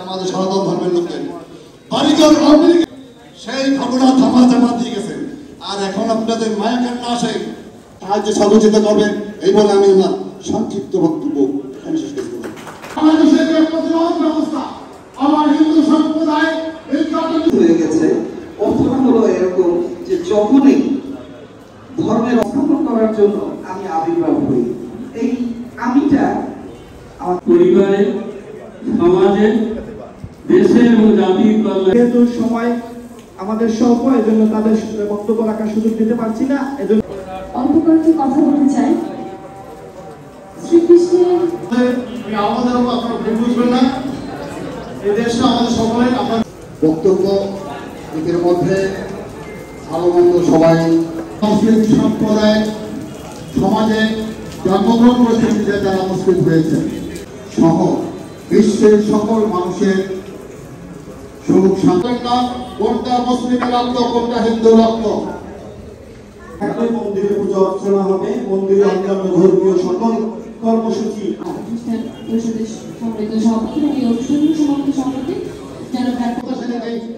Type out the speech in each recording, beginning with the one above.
আমাদের সনাতন ধর্মের লোকদের বাড়িঘর সেই ঘটনা থামা দিয়ে গেছে। আর এখন আপনাদের মায়া কান্না আসে সাহায্য সহযোগিতা করবে এই বলে আমি আমার সংক্ষিপ্ত বক্তব্য শেষ করব। বাংলাদেশের যে প্রতিরোধ ব্যবস্থা আমার হিন্দু সম্প্রদায় হয়ে গেছে। অর্থটা হলো এরকম যে যখনই ধর্মের রক্ষা করার জন্য আমি আবির্ভাব হই, এই আমিটা আমার পরিবারে, সমাজে, দেশে এবং জাতির যেহেতু সময় আমাদের স্বল্প, এজন্য তাদের বক্তব্য রাখার সুযোগ দিতে পারছি না। এজন্য অল্প কয়েকটি কথা বলতে চাই। শ্রীকৃষ্ণের আমাদের আপনারা ভুল বুঝবেন না, এই দেশটা আমাদের সকলের। আপনার বক্তব্য এদের মধ্যে ভালো মন্দ সবাই মুসলিম সম্প্রদায় সমাজে জন্মগ্রহণ করেছেন যে যারা মুসলিম হয়েছে সহ বিশ্বের সকল মানুষের সুখ শান্তি। কোনটা মুসলিমের রক্ত, কোনটা হিন্দু রক্ত। মন্দিরে পূজা অর্চনা হবে, মন্দিরে অন্যান্য ধর্মীয় সকল কর্মসূচি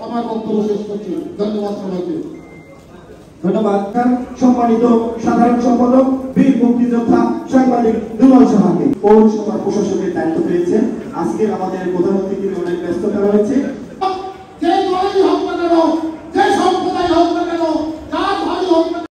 আমার বক্তব্য শেষ করছি। ধন্যবাদ সবাইকে। ধন্যবাদ সম্মানিত সাধারণ সম্পাদক বীর মুক্তিযোদ্ধা সাংবাদিক দুলাল সাহাকে পৌরসভার প্রশাসকের দায়িত্ব পেয়েছেন। আজকে আমাদের প্রধান অতিথি অনেক ব্যস্ততা রয়েছে। যে দলই হোক না কেন